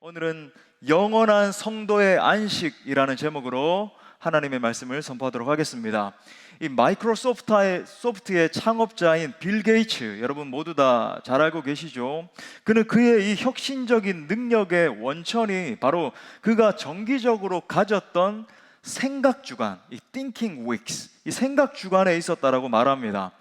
오늘은 영원한 성도의 안식이라는 제목으로 하나님의 말씀을 선포하도록 하겠습니다. 이 마이크로소프트의 창업자인 빌 게이츠, 여러분 모두 다 잘 알고 계시죠? 그의 이 혁신적인 능력의 원천이 바로 그가 정기적으로 가졌던 생각 주간, 이 Thinking Weeks, 이 생각 주간에 있었다라고 말합니다.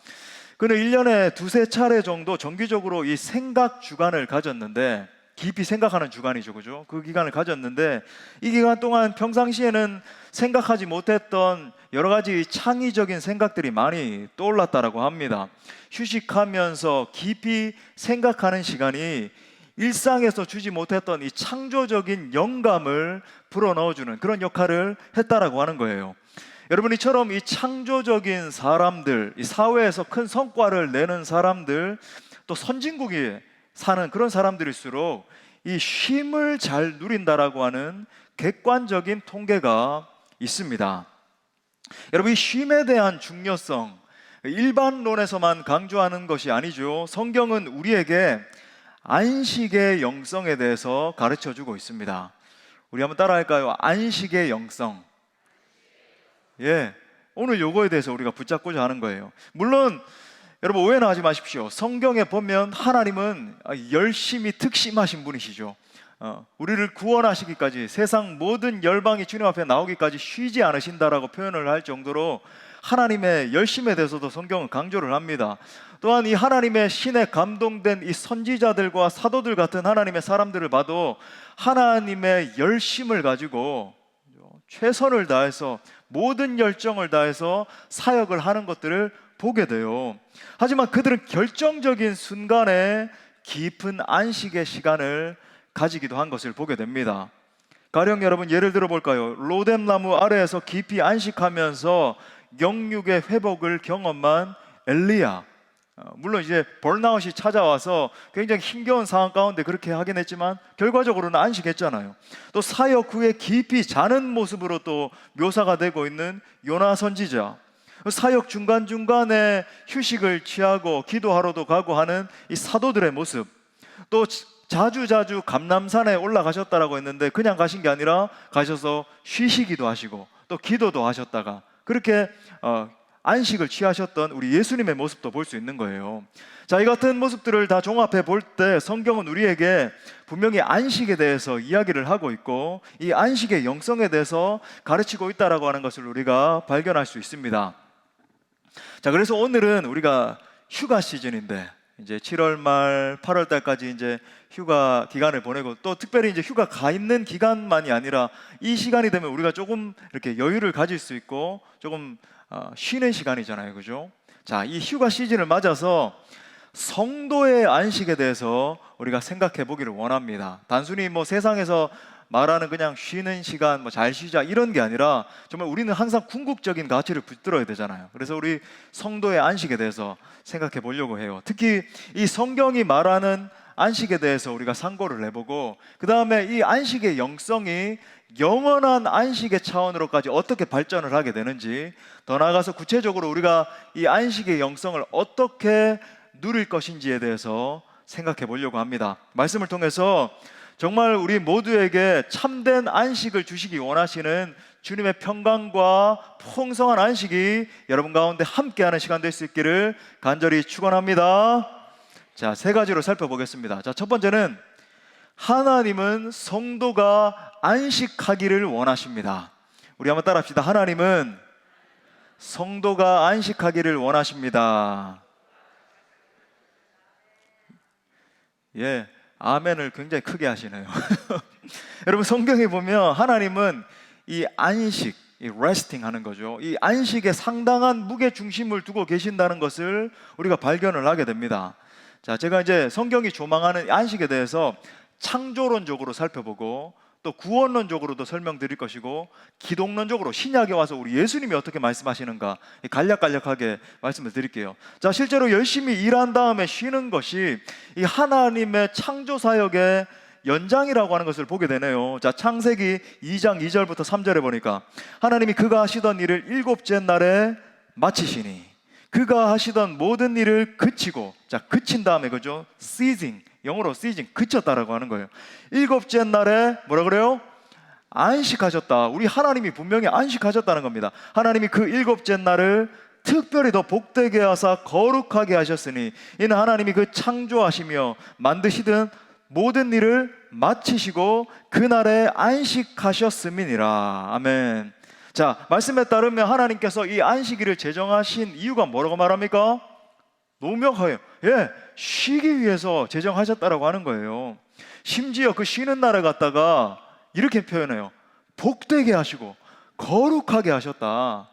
그는 1년에 두세 차례 정도 정기적으로 이 생각 주간을 가졌는데, 깊이 생각하는 주간이죠, 그죠? 그 기간을 가졌는데, 이 기간 동안 평상시에는 생각하지 못했던 여러 가지 창의적인 생각들이 많이 떠올랐다라고 합니다. 휴식하면서 깊이 생각하는 시간이 일상에서 주지 못했던 이 창조적인 영감을 불어넣어주는 그런 역할을 했다라고 하는 거예요. 여러분, 이처럼 이 창조적인 사람들, 이 사회에서 큰 성과를 내는 사람들, 또 선진국에 사는 그런 사람들일수록 이 쉼을 잘 누린다라고 하는 객관적인 통계가 있습니다. 여러분, 이 쉼에 대한 중요성, 일반론에서만 강조하는 것이 아니죠. 성경은 우리에게 안식의 영성에 대해서 가르쳐주고 있습니다. 우리 한번 따라할까요? 안식의 영성. 오늘 요거에 대해서 우리가 붙잡고자 하는 거예요. 물론 여러분, 오해는 하지 마십시오. 성경에 보면 하나님은 열심히 특심하신 분이시죠. 우리를 구원하시기까지, 세상 모든 열방이 주님 앞에 나오기까지 쉬지 않으신다라고 표현을 할 정도로 하나님의 열심에 대해서도 성경은 강조를 합니다. 또한 이 하나님의 신에 감동된 이 선지자들과 사도들 같은 하나님의 사람들을 봐도 하나님의 열심을 가지고 최선을 다해서, 모든 열정을 다해서 사역을 하는 것들을 보게 돼요. 하지만 그들은 결정적인 순간에 깊은 안식의 시간을 가지기도 한 것을 보게 됩니다. 가령 여러분, 예를 들어 볼까요? 로뎀나무 아래에서 깊이 안식하면서 영육의 회복을 경험한 엘리야. 물론 이제 번아웃이 찾아와서 굉장히 힘겨운 상황 가운데 그렇게 하긴 했지만 결과적으로는 안식했잖아요. 또 사역 후에 깊이 자는 모습으로 또 묘사가 되고 있는 요나 선지자, 사역 중간중간에 휴식을 취하고 기도하러도 가고 하는 이 사도들의 모습, 또 자주 감람산에 올라가셨다라고 했는데 그냥 가신 게 아니라 가셔서 쉬시기도 하시고 또 기도도 하셨다가 그렇게 안식을 취하셨던 우리 예수님의 모습도 볼 수 있는 거예요. 자, 이 같은 모습들을 다 종합해 볼 때 성경은 우리에게 분명히 안식에 대해서 이야기를 하고 있고 이 안식의 영성에 대해서 가르치고 있다라고 하는 것을 우리가 발견할 수 있습니다. 자, 그래서 오늘은 우리가 휴가 시즌인데 이제 7월 말 8월 달까지 이제 휴가 기간을 보내고, 또 특별히 이제 휴가 가 있는 기간만이 아니라 이 시간이 되면 우리가 조금 이렇게 여유를 가질 수 있고 조금 쉬는 시간이잖아요, 그죠? 자, 이 휴가 시즌을 맞아서 성도의 안식에 대해서 우리가 생각해 보기를 원합니다. 단순히 뭐 세상에서 말하는 그냥 쉬는 시간, 뭐 잘 쉬자 이런 게 아니라 정말 우리는 항상 궁극적인 가치를 붙들어야 되잖아요. 그래서 우리 성도의 안식에 대해서 생각해 보려고 해요. 특히 이 성경이 말하는 안식에 대해서 우리가 상고를 해보고, 그 다음에 이 안식의 영성이 영원한 안식의 차원으로까지 어떻게 발전을 하게 되는지, 더 나아가서 구체적으로 우리가 이 안식의 영성을 어떻게 누릴 것인지에 대해서 생각해 보려고 합니다. 말씀을 통해서 정말 우리 모두에게 참된 안식을 주시기 원하시는 주님의 평강과 풍성한 안식이 여러분 가운데 함께하는 시간 될 수 있기를 간절히 축원합니다. 자, 세 가지로 살펴보겠습니다. 자, 첫 번째는 하나님은 성도가 안식하기를 원하십니다. 우리 한번 따라합시다. 하나님은 성도가 안식하기를 원하십니다. 아멘을 굉장히 크게 하시네요. 여러분, 성경에 보면 하나님은 이 안식, 이 resting 하는 거죠. 이 안식에 상당한 무게 중심을 두고 계신다는 것을 우리가 발견을 하게 됩니다. 자, 제가 이제 성경이 조망하는 안식에 대해서 창조론적으로 살펴보고 또 구원론적으로도 설명드릴 것이고, 기독론적으로 신약에 와서 우리 예수님이 어떻게 말씀하시는가 간략하게 말씀을 드릴게요. 자, 실제로 열심히 일한 다음에 쉬는 것이 이 하나님의 창조사역의 연장이라고 하는 것을 보게 되네요. 자, 창세기 2장 2절부터 3절에 보니까 하나님이 그가 하시던 일을 일곱째 날에 마치시니 그가 하시던 모든 일을 그치고, 자, 그친 다음에 그죠? ceasing, 영어로 ceasing, 그쳤다라고 하는 거예요. 일곱째 날에 뭐라 그래요? 안식하셨다. 우리 하나님이 분명히 안식하셨다는 겁니다. 하나님이 그 일곱째 날을 특별히 더 복되게 하사 거룩하게 하셨으니 이는 하나님이 그 창조하시며 만드시던 모든 일을 마치시고 그날에 안식하셨음이니라. 아멘. 자, 말씀에 따르면 하나님께서 이 안식일을 제정하신 이유가 뭐라고 말합니까? 노명하여, 쉬기 위해서 제정하셨다라고 하는 거예요. 심지어 그 쉬는 날을 갖다가 이렇게 표현해요. 복되게 하시고 거룩하게 하셨다.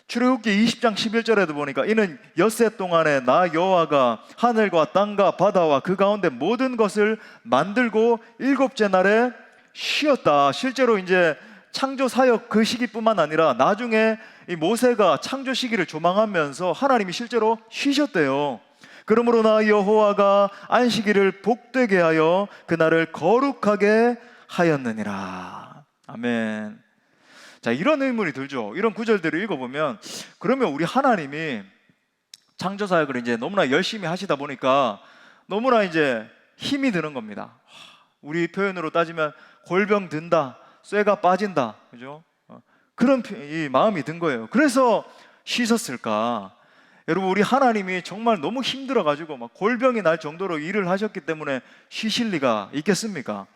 출애굽기 20장 11절에도 보니까 이는 엿새 동안에 나 여호와가 하늘과 땅과 바다와 그 가운데 모든 것을 만들고 일곱째 날에 쉬었다. 실제로 이제 창조 사역 그 시기뿐만 아니라 나중에 이 모세가 창조 시기를 조망하면서 하나님이 실제로 쉬셨대요. 그러므로 나 여호와가 안식일을 복되게 하여 그날을 거룩하게 하였느니라. 아멘. 자, 이런 의문이 들죠. 이런 구절들을 읽어보면 그러면 우리 하나님이 창조 사역을 이제 너무나 열심히 하시다 보니까 너무나 이제 힘이 드는 겁니다. 우리 표현으로 따지면 골병 든다, 쇠가 빠진다, 그죠? 그런 이 마음이 든 거예요. 그래서 쉬셨을까? 여러분, 우리 하나님이 정말 너무 힘들어가지고 막 골병이 날 정도로 일을 하셨기 때문에 쉬실 리가 있겠습니까?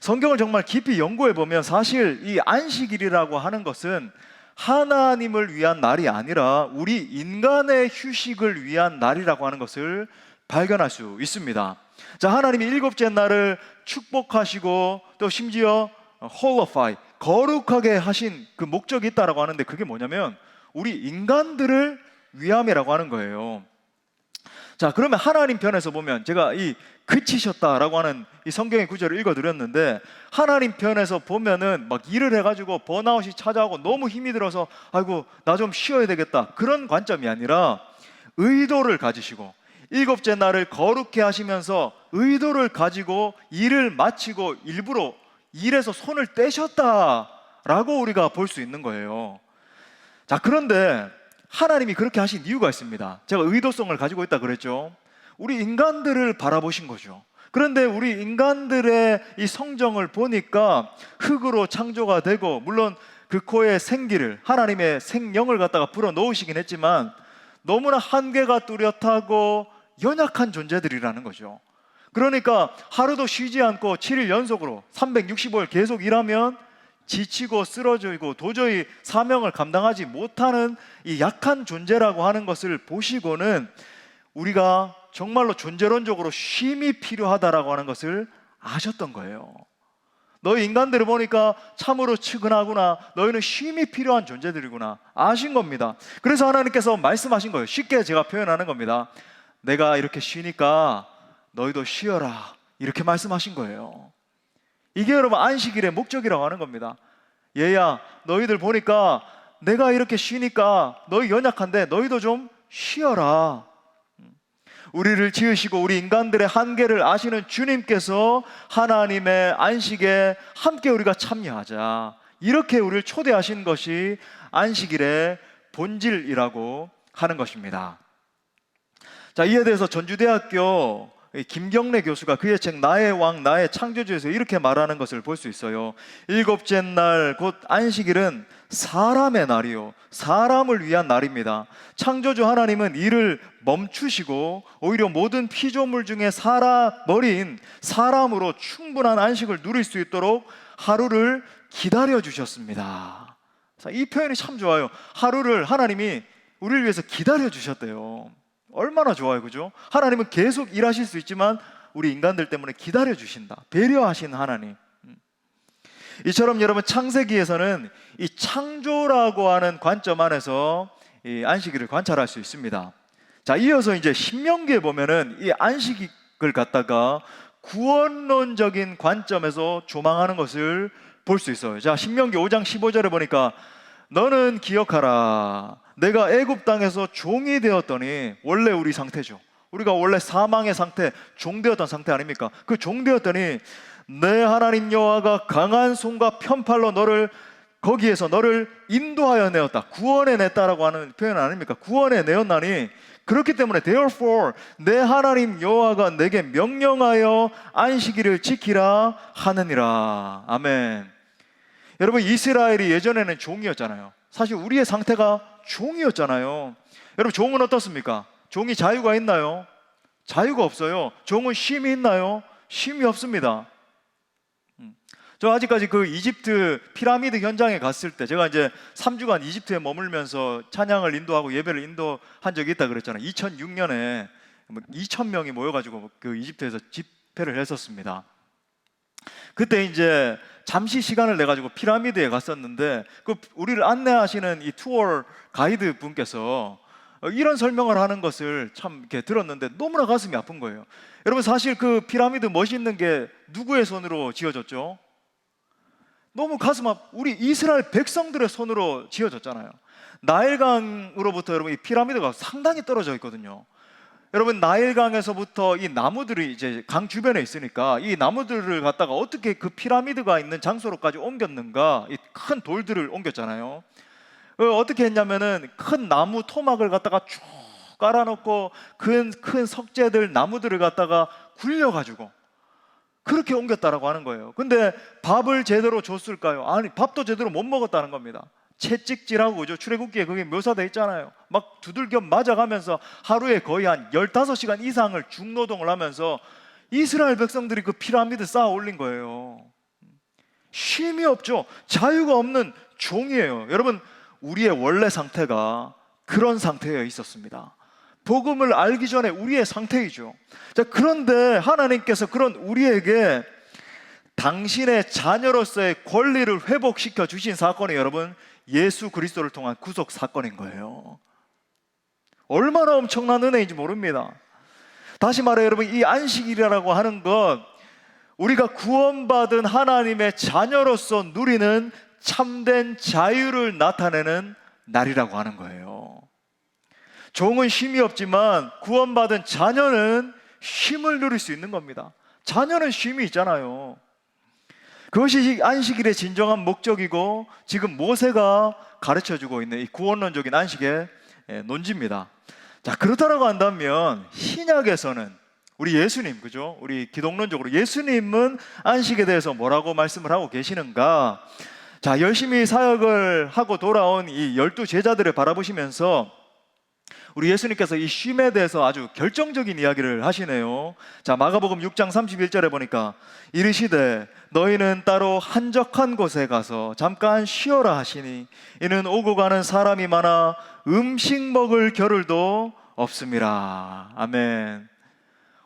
성경을 정말 깊이 연구해 보면 사실 이 안식일이라고 하는 것은 하나님을 위한 날이 아니라 우리 인간의 휴식을 위한 날이라고 하는 것을 발견할 수 있습니다. 자, 하나님이 일곱째 날을 축복하시고 또 심지어 holify, 거룩하게 하신 그 목적이 있다라고 하는데 그게 뭐냐면 우리 인간들을 위함이라고 하는 거예요. 자, 그러면 하나님 편에서 보면 제가 이 그치셨다라고 하는 이 성경의 구절을 읽어드렸는데 하나님 편에서 보면은 막 일을 해가지고 번아웃이 찾아오고 너무 힘이 들어서 아이고 나 좀 쉬어야 되겠다 그런 관점이 아니라 의도를 가지시고 일곱째 날을 거룩해 하시면서 의도를 가지고 일을 마치고 일부러 일에서 손을 떼셨다라고 우리가 볼 수 있는 거예요. 자, 그런데 하나님이 그렇게 하신 이유가 있습니다. 제가 의도성을 가지고 있다 그랬죠. 우리 인간들을 바라보신 거죠. 그런데 우리 인간들의 이 성정을 보니까 흙으로 창조가 되고 물론 그 코에 생기를 하나님의 생명을 갖다가 불어 넣으시긴 했지만 너무나 한계가 뚜렷하고 연약한 존재들이라는 거죠. 그러니까 하루도 쉬지 않고 7일 연속으로 365일 계속 일하면 지치고 쓰러지고 도저히 사명을 감당하지 못하는 이 약한 존재라고 하는 것을 보시고는 우리가 정말로 존재론적으로 쉼이 필요하다라고 하는 것을 아셨던 거예요. 너희 인간들을 보니까 참으로 측은하구나, 너희는 쉼이 필요한 존재들이구나 아신 겁니다. 그래서 하나님께서 말씀하신 거예요. 쉽게 제가 표현하는 겁니다. 내가 이렇게 쉬니까 너희도 쉬어라 이렇게 말씀하신 거예요. 이게 여러분 안식일의 목적이라고 하는 겁니다. 얘야 너희들 보니까 내가 이렇게 쉬니까 너희 연약한데 너희도 좀 쉬어라. 우리를 지으시고 우리 인간들의 한계를 아시는 주님께서 하나님의 안식에 함께 우리가 참여하자 이렇게 우리를 초대하신 것이 안식일의 본질이라고 하는 것입니다. 자, 이에 대해서 전주대학교 김경래 교수가 그의 책 나의 왕 나의 창조주에서 이렇게 말하는 것을 볼 수 있어요. 일곱째 날 곧 안식일은 사람의 날이요 사람을 위한 날입니다. 창조주 하나님은 일을 멈추시고 오히려 모든 피조물 중에 머리인 사람으로 충분한 안식을 누릴 수 있도록 하루를 기다려 주셨습니다. 이 표현이 참 좋아요. 하루를 하나님이 우리를 위해서 기다려 주셨대요. 얼마나 좋아요, 그죠? 하나님은 계속 일하실 수 있지만 우리 인간들 때문에 기다려 주신다. 배려하신 하나님. 이처럼 여러분 창세기에서는 이 창조라고 하는 관점 안에서 이 안식일을 관찰할 수 있습니다. 자, 이어서 이제 신명기에 보면은 이 안식일을 갖다가 구원론적인 관점에서 조망하는 것을 볼 수 있어요. 자, 신명기 5장 15절에 보니까 너는 기억하라. 내가 애굽 땅에서 종이 되었더니 원래 우리 상태죠. 우리가 원래 사망의 상태, 종되었던 상태 아닙니까? 그 종되었더니 내 하나님 여호와가 강한 손과 편팔로 거기에서 너를 인도하여 내었다. 구원해 냈다라고 하는 표현 아닙니까? 구원해 내었나니 그렇기 때문에 therefore 내 하나님 여호와가 내게 명령하여 안식일을 지키라 하느니라. 아멘. 여러분, 이스라엘이 예전에는 종이었잖아요. 사실 우리의 상태가 종이었잖아요. 여러분, 종은 어떻습니까? 종이 자유가 있나요? 자유가 없어요. 종은 쉼이 있나요? 쉼이 없습니다. 저 아직까지 그 이집트 피라미드 현장에 갔을 때, 제가 이제 3주간 이집트에 머물면서 찬양을 인도하고 예배를 인도한 적이 있다 그랬잖아요. 2006년에 2,000명이 모여가지고 그 이집트에서 집회를 했었습니다. 그때 이제 잠시 시간을 내 가지고 피라미드에 갔었는데, 그 우리를 안내하시는 이 투어 가이드 분께서 이런 설명을 하는 것을 참 이렇게 들었는데 너무나 가슴이 아픈 거예요. 여러분, 사실 그 피라미드 멋있는 게 누구의 손으로 지어졌죠? 너무 우리 이스라엘 백성들의 손으로 지어졌잖아요. 나일강으로부터 여러분 이 피라미드가 상당히 떨어져 있거든요. 여러분, 나일강에서부터 이 나무들이 이제 강 주변에 있으니까 이 나무들을 갖다가 어떻게 그 피라미드가 있는 장소로까지 옮겼는가, 이 큰 돌들을 옮겼잖아요. 어떻게 했냐면은 큰 나무 토막을 갖다가 쭉 깔아놓고 큰 석재들, 나무들을 갖다가 굴려가지고 그렇게 옮겼다라고 하는 거예요. 근데 밥을 제대로 줬을까요? 아니, 밥도 제대로 못 먹었다는 겁니다. 채찍질하고, 그죠? 출애굽기에 그게 묘사되어 있잖아요. 막 두들겨 맞아가면서 하루에 거의 한 15시간 이상을 중노동을 하면서 이스라엘 백성들이 그 피라미드 쌓아 올린 거예요. 쉼이 없죠. 자유가 없는 종이에요. 여러분, 우리의 원래 상태가 그런 상태에 있었습니다. 복음을 알기 전에 우리의 상태이죠. 자, 그런데 하나님께서 그런 우리에게 당신의 자녀로서의 권리를 회복시켜 주신 사건이 여러분 예수 그리스도를 통한 구속 사건인 거예요. 얼마나 엄청난 은혜인지 모릅니다. 다시 말해 여러분, 이 안식일이라고 하는 것, 우리가 구원받은 하나님의 자녀로서 누리는 참된 자유를 나타내는 날이라고 하는 거예요. 종은 쉼이 없지만 구원받은 자녀는 쉼을 누릴 수 있는 겁니다. 자녀는 쉼이 있잖아요. 그것이 안식일의 진정한 목적이고 지금 모세가 가르쳐주고 있는 이 구원론적인 안식의 논지입니다. 자, 그렇다라고 한다면 신약에서는 우리 예수님, 그죠? 우리 기독론적으로 예수님은 안식에 대해서 뭐라고 말씀을 하고 계시는가? 자, 열심히 사역을 하고 돌아온 이 12 제자들을 바라보시면서 우리 예수님께서 이 쉼에 대해서 아주 결정적인 이야기를 하시네요. 자, 마가복음 6장 31절에 보니까 이르시되 너희는 따로 한적한 곳에 가서 잠깐 쉬어라 하시니 이는 오고 가는 사람이 많아 음식 먹을 겨를도 없음이라. 아멘.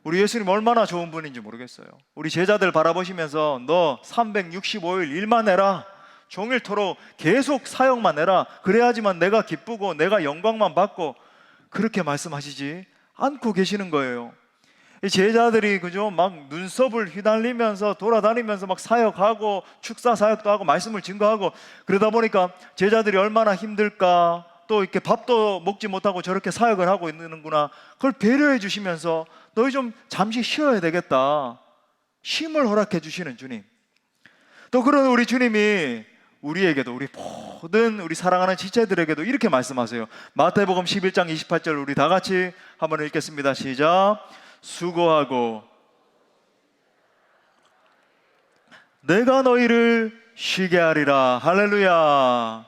우리 예수님 얼마나 좋은 분인지 모르겠어요. 우리 제자들 바라보시면서 너 365일 일만 해라, 종일토록 계속 사역만 해라, 그래야지만 내가 기쁘고 내가 영광만 받고, 그렇게 말씀하시지 않고 계시는 거예요. 이 제자들이, 그죠? 막 눈썹을 휘날리면서 돌아다니면서 막 사역하고 축사 사역도 하고 말씀을 증거하고, 그러다 보니까 제자들이 얼마나 힘들까, 또 이렇게 밥도 먹지 못하고 저렇게 사역을 하고 있는구나, 그걸 배려해 주시면서 너희 좀 잠시 쉬어야 되겠다, 쉼을 허락해 주시는 주님. 또 그런 우리 주님이 우리에게도, 우리 모든 우리 사랑하는 지체들에게도 이렇게 말씀하세요. 마태복음 11장 28절 우리 다 같이 한번 읽겠습니다. 시작. 수고하고 내가 너희를 쉬게 하리라. 할렐루야.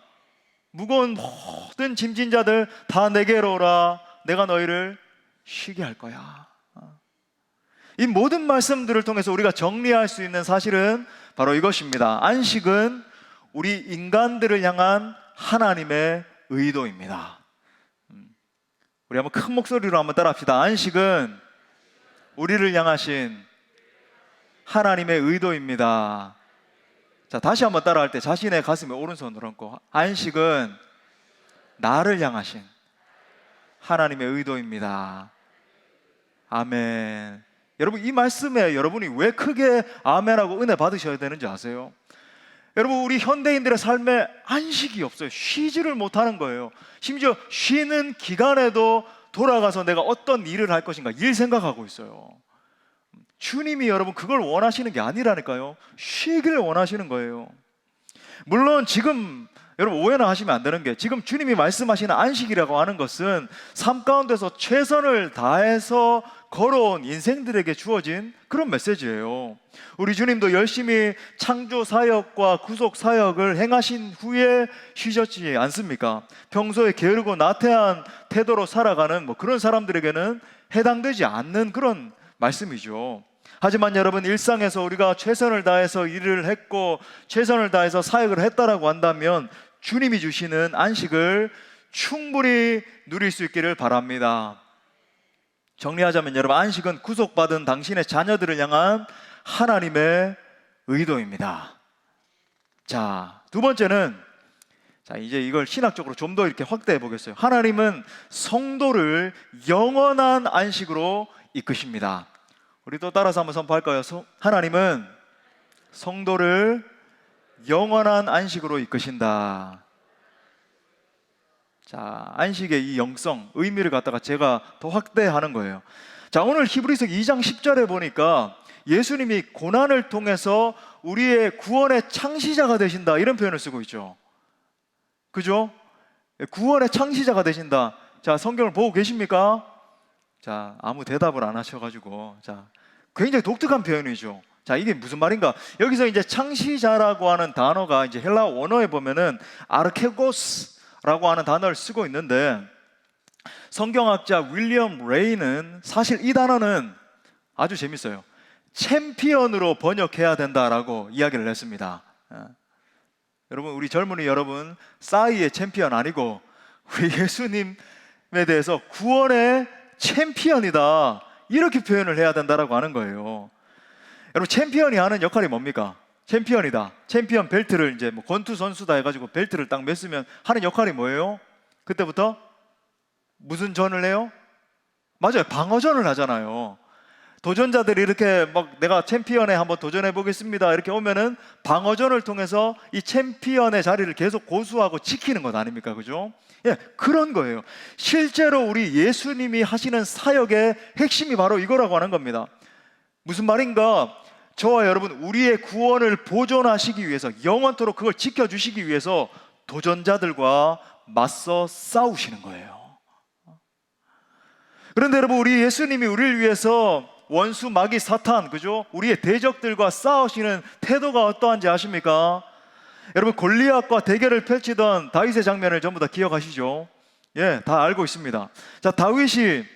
무거운 모든 짐진 자들 다 내게로 오라. 내가 너희를 쉬게 할 거야. 이 모든 말씀들을 통해서 우리가 정리할 수 있는 사실은 바로 이것입니다. 안식은 우리 인간들을 향한 하나님의 의도입니다. 우리 한번 큰 목소리로 한번 따라합시다. 안식은 우리를 향하신 하나님의 의도입니다. 자, 다시 한번 따라할 때 자신의 가슴에 오른손을 얹고, 안식은 나를 향하신 하나님의 의도입니다. 아멘. 여러분, 이 말씀에 여러분이 왜 크게 아멘하고 은혜 받으셔야 되는지 아세요? 여러분, 우리 현대인들의 삶에 안식이 없어요. 쉬지를 못하는 거예요. 심지어 쉬는 기간에도 돌아가서 내가 어떤 일을 할 것인가, 일 생각하고 있어요. 주님이 여러분 그걸 원하시는 게 아니라니까요. 쉬기를 원하시는 거예요. 물론 지금 여러분 오해나 하시면 안 되는 게, 지금 주님이 말씀하시는 안식이라고 하는 것은 삶 가운데서 최선을 다해서 걸어온 인생들에게 주어진 그런 메시지예요. 우리 주님도 열심히 창조 사역과 구속 사역을 행하신 후에 쉬셨지 않습니까? 평소에 게으르고 나태한 태도로 살아가는 그런 사람들에게는 해당되지 않는 그런 말씀이죠. 하지만 여러분, 일상에서 우리가 최선을 다해서 일을 했고 최선을 다해서 사역을 했다라고 한다면 주님이 주시는 안식을 충분히 누릴 수 있기를 바랍니다. 정리하자면 여러분, 안식은 구속받은 당신의 자녀들을 향한 하나님의 의도입니다. 자, 두 번째는, 이제 이걸 신학적으로 좀 더 이렇게 확대해 보겠어요. 하나님은 성도를 영원한 안식으로 이끄십니다. 우리 또 따라서 한번 선포할까요? 하나님은 성도를 영원한 안식으로 이끄신다. 자, 안식의 이 영성, 의미를 갖다가 제가 더 확대하는 거예요. 자, 오늘 히브리서 2장 10절에 보니까 예수님이 고난을 통해서 우리의 구원의 창시자가 되신다, 이런 표현을 쓰고 있죠. 그죠? 구원의 창시자가 되신다. 자, 성경을 보고 계십니까? 자, 아무 대답을 안 하셔가지고, 자, 굉장히 독특한 표현이죠. 자, 이게 무슨 말인가? 여기서 이제 창시자라고 하는 단어가 이제 헬라어 원어에 보면은 아르케고스라고 하는 단어를 쓰고 있는데, 성경학자 윌리엄 레이는 사실 이 단어는 아주 재밌어요. 챔피언으로 번역해야 된다라고 이야기를 했습니다. 여러분, 우리 젊은이 여러분, 싸이의 챔피언 아니고 우리 예수님에 대해서 구원의 챔피언이다, 이렇게 표현을 해야 된다라고 하는 거예요. 여러분, 챔피언이 하는 역할이 뭡니까? 챔피언이다, 챔피언 벨트를 이제 권투 선수다 해가지고 벨트를 딱 맸으면 하는 역할이 뭐예요? 그때부터 무슨 전을 해요? 맞아요, 방어전을 하잖아요. 도전자들이 이렇게 내가 챔피언에 한번 도전해 보겠습니다 이렇게 오면은 방어전을 통해서 이 챔피언의 자리를 계속 고수하고 지키는 것 아닙니까? 그죠? 예, 그런 거예요. 실제로 우리 예수님이 하시는 사역의 핵심이 바로 이거라고 하는 겁니다. 무슨 말인가? 저와 여러분, 우리의 구원을 보존하시기 위해서, 영원토록 그걸 지켜주시기 위해서 도전자들과 맞서 싸우시는 거예요. 그런데 여러분, 우리 예수님이 우리를 위해서 원수 마귀 사탄, 그죠? 우리의 대적들과 싸우시는 태도가 어떠한지 아십니까? 여러분, 골리앗과 대결을 펼치던 다윗의 장면을 전부 다 기억하시죠? 예, 다 알고 있습니다. 자, 다윗이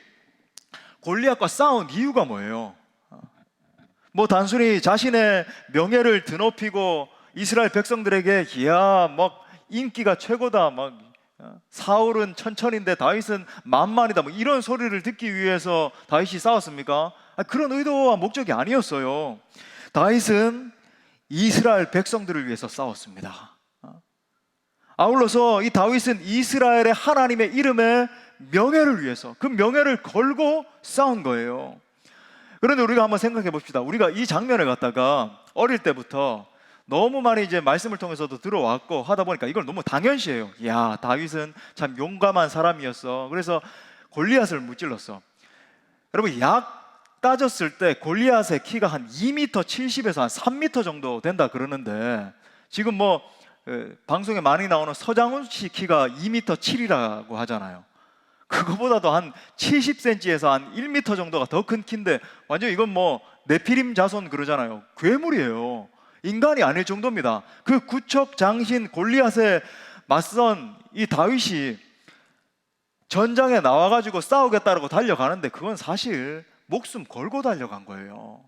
골리앗과 싸운 이유가 뭐예요? 단순히 자신의 명예를 드높이고 이스라엘 백성들에게 이야 인기가 최고다, 사울은 천천인데 다윗은 만만이다, 이런 소리를 듣기 위해서 다윗이 싸웠습니까? 그런 의도와 목적이 아니었어요. 다윗은 이스라엘 백성들을 위해서 싸웠습니다. 아울러서 이 다윗은 이스라엘의 하나님의 이름의 명예를 위해서, 그 명예를 걸고 싸운 거예요. 그런데 우리가 한번 생각해 봅시다. 우리가 이 장면을 갖다가 어릴 때부터 너무 많이 이제 말씀을 통해서도 들어왔고 하다 보니까 이걸 너무 당연시해요. 야, 다윗은 참 용감한 사람이었어. 그래서 골리앗을 무찔렀어. 여러분, 약 따졌을 때 골리앗의 키가 한 2m 70에서 한 3m 정도 된다 그러는데, 지금 방송에 많이 나오는 서장훈 씨 키가 2m 7이라고 하잖아요. 그거보다도 한 70cm에서 한 1m 정도가 더 큰 키인데, 완전 이건 네피림 자손 그러잖아요. 괴물이에요. 인간이 아닐 정도입니다. 그 구척 장신 골리앗에 맞선 이 다윗이 전장에 나와가지고 싸우겠다고 달려가는데, 그건 사실 목숨 걸고 달려간 거예요.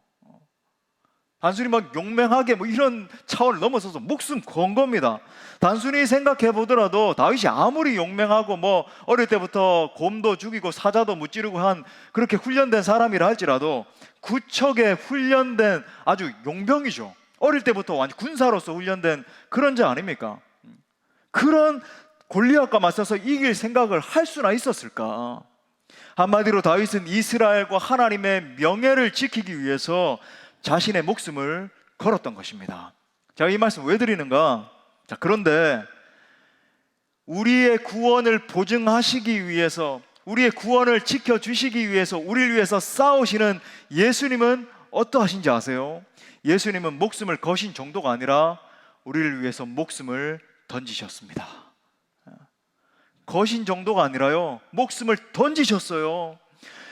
단순히 용맹하게 이런 차원을 넘어서서 목숨 건 겁니다. 단순히 생각해 보더라도 다윗이 아무리 용맹하고 어릴 때부터 곰도 죽이고 사자도 무찌르고 한 그렇게 훈련된 사람이라 할지라도 구척에 훈련된 아주 용병이죠. 어릴 때부터 완전 군사로서 훈련된 그런 자 아닙니까? 그런 골리앗과 맞서서 이길 생각을 할 수나 있었을까? 한마디로 다윗은 이스라엘과 하나님의 명예를 지키기 위해서 자신의 목숨을 걸었던 것입니다. 제가 이 말씀 왜 드리는가? 자, 그런데 우리의 구원을 보증하시기 위해서, 우리의 구원을 지켜주시기 위해서, 우리를 위해서 싸우시는 예수님은 어떠하신지 아세요? 예수님은 목숨을 거신 정도가 아니라 우리를 위해서 목숨을 던지셨습니다. 거신 정도가 아니라요, 목숨을 던지셨어요.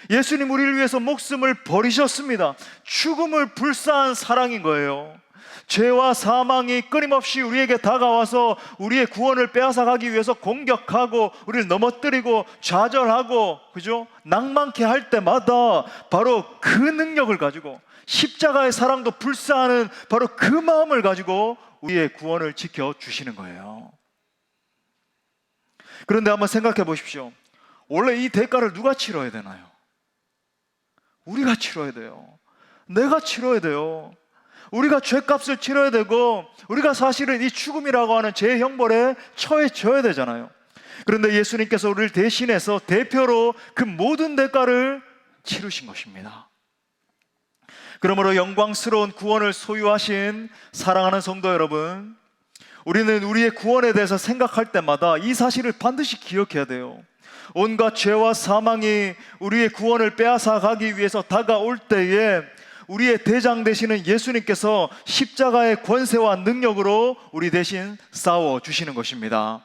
예수님 우리를 위해서 목숨을 버리셨습니다. 죽음을 불사한 사랑인 거예요. 죄와 사망이 끊임없이 우리에게 다가와서 우리의 구원을 빼앗아가기 위해서 공격하고 우리를 넘어뜨리고 좌절하고, 그죠? 낭만케 할 때마다 바로 그 능력을 가지고, 십자가의 사랑도 불사하는 바로 그 마음을 가지고 우리의 구원을 지켜주시는 거예요. 그런데 한번 생각해 보십시오. 원래 이 대가를 누가 치러야 되나요? 우리가 치러야 돼요. 내가 치러야 돼요. 우리가 죄값을 치러야 되고, 우리가 사실은 이 죽음이라고 하는 죄의 형벌에 처해져야 되잖아요. 그런데 예수님께서 우리를 대신해서 대표로 그 모든 대가를 치르신 것입니다. 그러므로 영광스러운 구원을 소유하신 사랑하는 성도 여러분, 우리는 우리의 구원에 대해서 생각할 때마다 이 사실을 반드시 기억해야 돼요. 온갖 죄와 사망이 우리의 구원을 빼앗아 가기 위해서 다가올 때에 우리의 대장 되시는 예수님께서 십자가의 권세와 능력으로 우리 대신 싸워주시는 것입니다.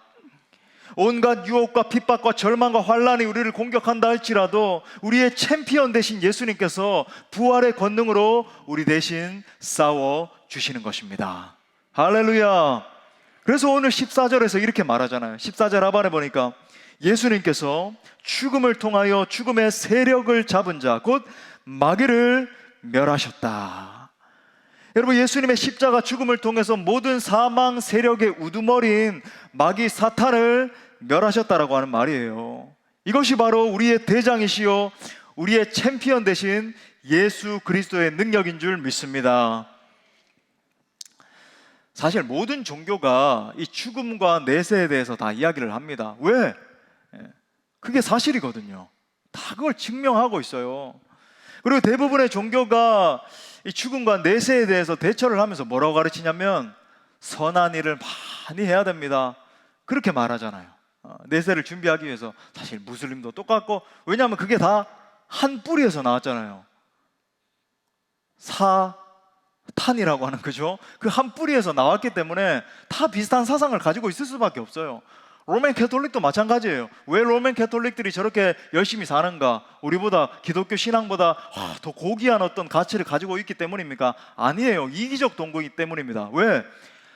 온갖 유혹과 핍박과 절망과 환난이 우리를 공격한다 할지라도 우리의 챔피언 되신 예수님께서 부활의 권능으로 우리 대신 싸워주시는 것입니다. 할렐루야. 그래서 오늘 14절에서 이렇게 말하잖아요. 14절 하반에 보니까 예수님께서 죽음을 통하여 죽음의 세력을 잡은 자 곧 마귀를 멸하셨다. 여러분, 예수님의 십자가 죽음을 통해서 모든 사망 세력의 우두머리인 마귀 사탄을 멸하셨다라고 하는 말이에요. 이것이 바로 우리의 대장이시요 우리의 챔피언 되신 예수 그리스도의 능력인 줄 믿습니다. 사실 모든 종교가 이 죽음과 내세에 대해서 다 이야기를 합니다. 왜? 그게 사실이거든요. 다 그걸 증명하고 있어요. 그리고 대부분의 종교가 이 죽음과 내세에 대해서 대처를 하면서 뭐라고 가르치냐면 선한 일을 많이 해야 됩니다. 그렇게 말하잖아요. 내세를 준비하기 위해서. 사실 무슬림도 똑같고, 왜냐하면 그게 다 한 뿌리에서 나왔잖아요. 사탄이라고 하는, 그죠? 그 한 뿌리에서 나왔기 때문에 다 비슷한 사상을 가지고 있을 수밖에 없어요. 로맨 캐톨릭도 마찬가지예요. 왜 로맨 캐톨릭들이 저렇게 열심히 사는가? 우리보다, 기독교 신앙보다 더 고귀한 어떤 가치를 가지고 있기 때문입니까? 아니에요. 이기적 동거이기 때문입니다. 왜?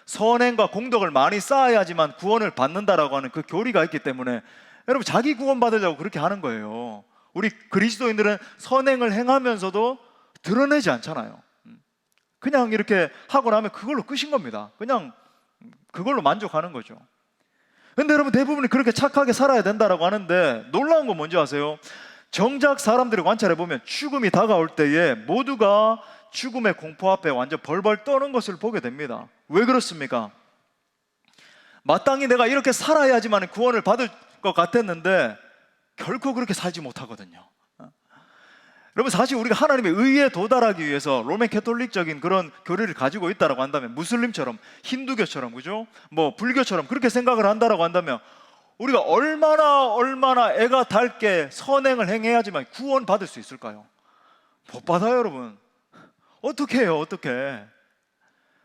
선행과 공덕을 많이 쌓아야지만 구원을 받는다라고 하는 그 교리가 있기 때문에, 여러분, 자기 구원 받으려고 그렇게 하는 거예요. 우리 그리스도인들은 선행을 행하면서도 드러내지 않잖아요. 그냥 이렇게 하고 나면 그걸로 끝인 겁니다. 그냥 그걸로 만족하는 거죠. 근데 여러분, 대부분이 그렇게 착하게 살아야 된다라고 하는데 놀라운 건 뭔지 아세요? 정작 사람들이 관찰해 보면 죽음이 다가올 때에 모두가 죽음의 공포 앞에 완전 벌벌 떠는 것을 보게 됩니다. 왜 그렇습니까? 마땅히 내가 이렇게 살아야지만 구원을 받을 것 같았는데 결코 그렇게 살지 못하거든요. 여러분, 사실 우리가 하나님의 의에 도달하기 위해서 로맨 캐톨릭적인 그런 교리를 가지고 있다라고 한다면, 무슬림처럼, 힌두교처럼, 그죠? 뭐 불교처럼 그렇게 생각을 한다라고 한다면 우리가 얼마나 애가 닳게 선행을 행해야지만 구원 받을 수 있을까요? 못 받아요, 여러분. 어떻게 해요? 어떻게?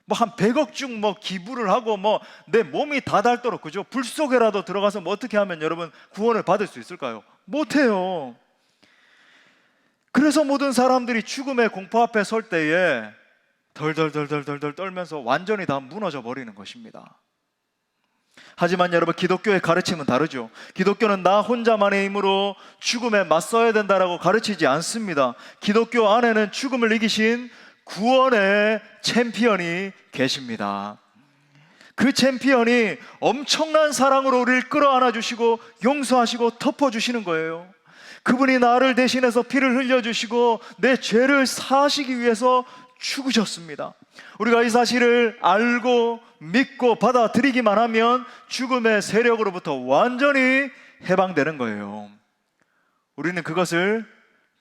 뭐 한 100억 중 뭐 기부를 하고 뭐 내 몸이 다 닳도록, 그죠? 불 속에라도 들어가서 뭐 어떻게 하면 여러분 구원을 받을 수 있을까요? 못 해요. 그래서 모든 사람들이 죽음의 공포 앞에 설 때에 덜덜덜덜덜 떨면서 완전히 다 무너져 버리는 것입니다. 하지만 여러분, 기독교의 가르침은 다르죠. 기독교는 나 혼자만의 힘으로 죽음에 맞서야 된다라고 가르치지 않습니다. 기독교 안에는 죽음을 이기신 구원의 챔피언이 계십니다. 그 챔피언이 엄청난 사랑으로 우리를 끌어안아 주시고 용서하시고 덮어주시는 거예요. 그분이 나를 대신해서 피를 흘려주시고 내 죄를 사하시기 위해서 죽으셨습니다. 우리가 이 사실을 알고 믿고 받아들이기만 하면 죽음의 세력으로부터 완전히 해방되는 거예요. 우리는 그것을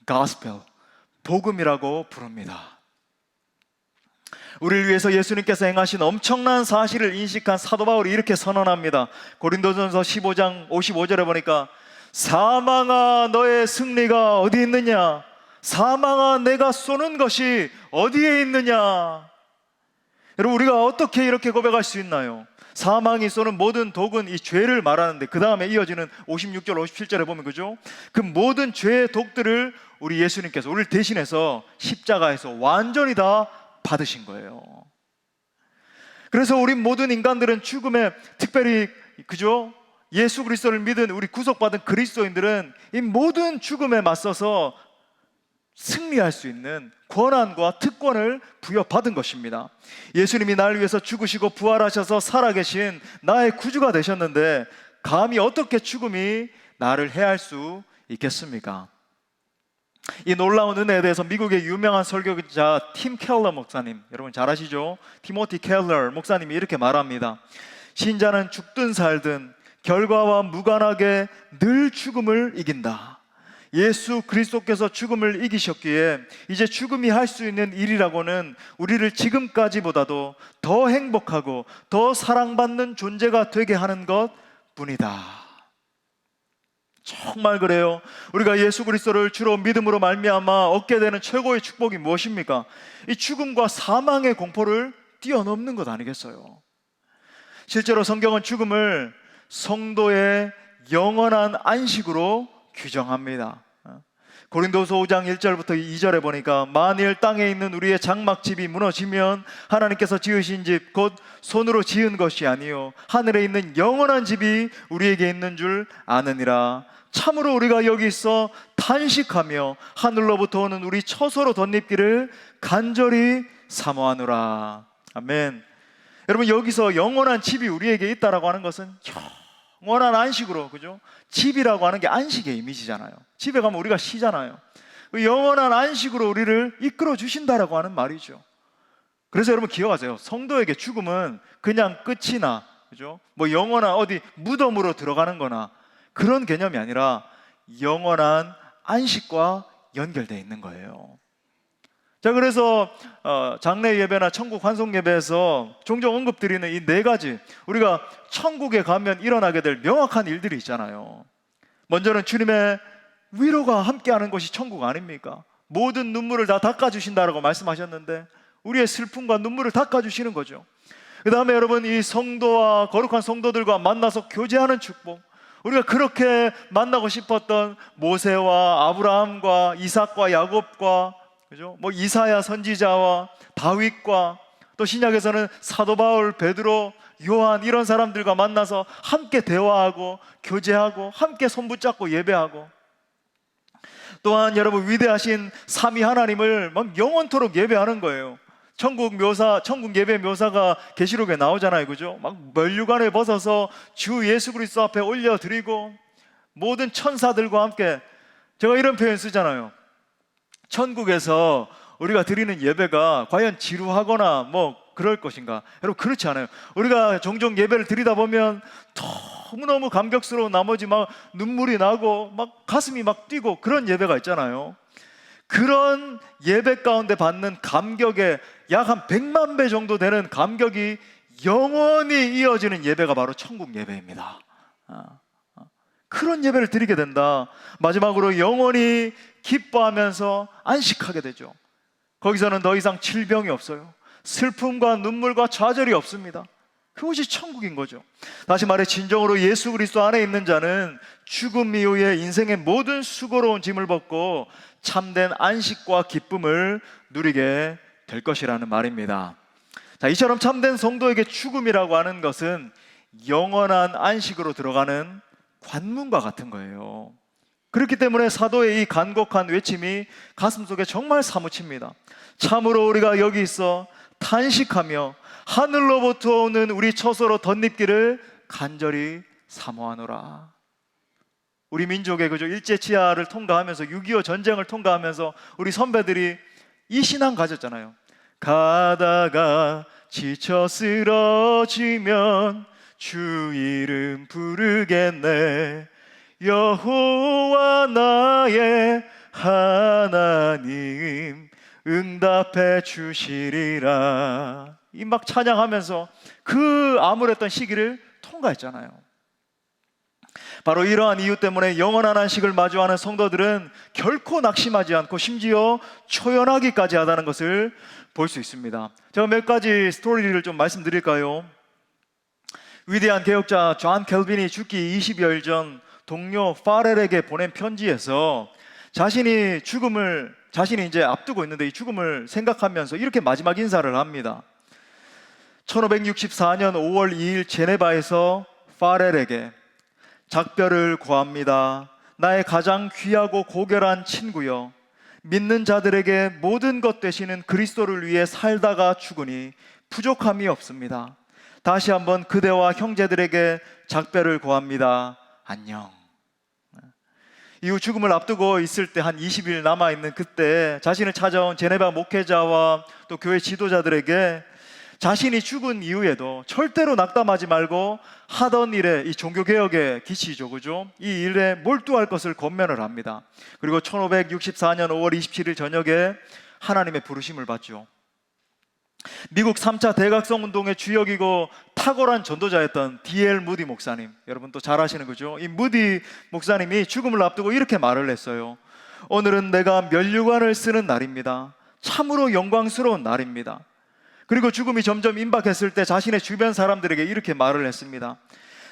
가스펠, 복음이라고 부릅니다. 우리를 위해서 예수님께서 행하신 엄청난 사실을 인식한 사도 바울이 이렇게 선언합니다. 고린도전서 15장 55절에 보니까 사망아 너의 승리가 어디 있느냐? 사망아 내가 쏘는 것이 어디에 있느냐? 여러분, 우리가 우리가 어떻게 이렇게 고백할 수 있나요? 사망이 쏘는 모든 독은 이 죄를 말하는데 그 다음에 이어지는 56절 57절에 보면 그죠? 그 모든 죄의 독들을 우리 예수님께서 우리를 대신해서 십자가에서 완전히 다 받으신 거예요. 그래서 우리 모든 인간들은 죽음에, 특별히 그죠? 예수 그리스도를 믿은 우리 구속받은 그리스도인들은 이 모든 죽음에 맞서서 승리할 수 있는 권한과 특권을 부여받은 것입니다. 예수님이 나를 위해서 죽으시고 부활하셔서 살아계신 나의 구주가 되셨는데 감히 어떻게 죽음이 나를 해할 수 있겠습니까? 이 놀라운 은혜에 대해서 미국의 유명한 설교자 팀 켈러 목사님, 여러분 잘 아시죠? 티모티 켈러 목사님이 이렇게 말합니다. 신자는 죽든 살든 결과와 무관하게 늘 죽음을 이긴다. 예수 그리스도께서 죽음을 이기셨기에 이제 죽음이 할 수 있는 일이라고는 우리를 지금까지보다도 더 행복하고 더 사랑받는 존재가 되게 하는 것 뿐이다. 정말 그래요. 우리가 예수 그리스도를 주로 믿음으로 말미암아 얻게 되는 최고의 축복이 무엇입니까? 이 죽음과 사망의 공포를 뛰어넘는 것 아니겠어요? 실제로 성경은 죽음을 성도의 영원한 안식으로 규정합니다. 고린도서 5장 1절부터 2절에 보니까 만일 땅에 있는 우리의 장막집이 무너지면 하나님께서 지으신 집 곧 손으로 지은 것이 아니요 하늘에 있는 영원한 집이 우리에게 있는 줄 아느니라. 참으로 우리가 여기 있어 탄식하며 하늘로부터 오는 우리 처소로 덧입기를 간절히 사모하노라. 아멘. 여러분, 여기서 영원한 집이 우리에게 있다라고 하는 것은 영원한 안식으로, 그죠? 집이라고 하는 게 안식의 이미지잖아요. 집에 가면 우리가 쉬잖아요. 영원한 안식으로 우리를 이끌어 주신다라고 하는 말이죠. 그래서 여러분 기억하세요. 성도에게 죽음은 그냥 끝이나, 그죠? 뭐 영원한 어디 무덤으로 들어가는 거나 그런 개념이 아니라 영원한 안식과 연결되어 있는 거예요. 자, 그래서 장례 예배나 천국 환송 예배에서 종종 언급드리는 이 네 가지, 우리가 천국에 가면 일어나게 될 명확한 일들이 있잖아요. 먼저는 주님의 위로가 함께하는 것이 천국 아닙니까? 모든 눈물을 다 닦아주신다라고 말씀하셨는데 우리의 슬픔과 눈물을 닦아주시는 거죠. 그 다음에 여러분, 이 성도와 거룩한 성도들과 만나서 교제하는 축복, 우리가 그렇게 만나고 싶었던 모세와 아브라함과 이삭과 야곱과, 그죠? 뭐 이사야 선지자와 다윗과 또 신약에서는 사도 바울, 베드로, 요한 이런 사람들과 만나서 함께 대화하고 교제하고 함께 손 붙잡고 예배하고, 또한 여러분 위대하신 삼위 하나님을 막 영원토록 예배하는 거예요. 천국 예배 묘사가 계시록에 나오잖아요, 그죠? 막 면류관을 벗어서 주 예수 그리스도 앞에 올려드리고 모든 천사들과 함께, 제가 이런 표현 쓰잖아요. 천국에서 우리가 드리는 예배가 과연 지루하거나 뭐 그럴 것인가? 여러분, 그렇지 않아요. 우리가 종종 예배를 드리다 보면 너무너무 감격스러운 나머지 막 눈물이 나고 막 가슴이 막 뛰고 그런 예배가 있잖아요. 그런 예배 가운데 받는 감격의 약 한 100만 배 정도 되는 감격이 영원히 이어지는 예배가 바로 천국 예배입니다. 그런 예배를 드리게 된다. 마지막으로 영원히 기뻐하면서 안식하게 되죠. 거기서는 더 이상 질병이 없어요. 슬픔과 눈물과 좌절이 없습니다. 그것이 천국인 거죠. 다시 말해 진정으로 예수 그리스도 안에 있는 자는 죽음 이후에 인생의 모든 수고로운 짐을 벗고 참된 안식과 기쁨을 누리게 될 것이라는 말입니다. 자, 이처럼 참된 성도에게 죽음이라고 하는 것은 영원한 안식으로 들어가는 관문과 같은 거예요. 그렇기 때문에 사도의 이 간곡한 외침이 가슴속에 정말 사무칩니다. 참으로 우리가 여기 있어 탄식하며 하늘로부터 오는 우리 처소로 덧입기를 간절히 사모하노라. 우리 민족의 그죠, 일제치하를 통과하면서 6.25 전쟁을 통과하면서 우리 선배들이 이 신앙 가졌잖아요. 가다가 지쳐 쓰러지면 주 이름 부르겠네. 여호와 나의 하나님 응답해 주시리라. 이 막 찬양하면서 그 암울했던 시기를 통과했잖아요. 바로 이러한 이유 때문에 영원한 안식을 마주하는 성도들은 결코 낙심하지 않고 심지어 초연하기까지 하다는 것을 볼 수 있습니다. 제가 몇 가지 스토리를 좀 말씀드릴까요? 위대한 개혁자 존 켈빈이 죽기 20여일 전 동료 파렐에게 보낸 편지에서 자신이 이제 앞두고 있는데 이 죽음을 생각하면서 이렇게 마지막 인사를 합니다. 1564년 5월 2일 제네바에서 파렐에게 작별을 고합니다. 나의 가장 귀하고 고결한 친구여, 믿는 자들에게 모든 것 되시는 그리스도를 위해 살다가 죽으니 부족함이 없습니다. 다시 한번 그대와 형제들에게 작별을 고합니다. 안녕. 이후 죽음을 앞두고 있을 때 한 20일 남아있는 그때 자신을 찾아온 제네바 목회자와 또 교회 지도자들에게 자신이 죽은 이후에도 절대로 낙담하지 말고 하던 일에, 이 종교개혁의 기치죠, 그죠? 이 일에 몰두할 것을 권면을 합니다. 그리고 1564년 5월 27일 저녁에 하나님의 부르심을 받죠. 미국 3차 대각성 운동의 주역이고 탁월한 전도자였던 D.L. 무디 목사님, 여러분 또 잘 아시는 거죠? 이 무디 목사님이 죽음을 앞두고 이렇게 말을 했어요. 오늘은 내가 면류관을 쓰는 날입니다. 참으로 영광스러운 날입니다. 그리고 죽음이 점점 임박했을 때 자신의 주변 사람들에게 이렇게 말을 했습니다.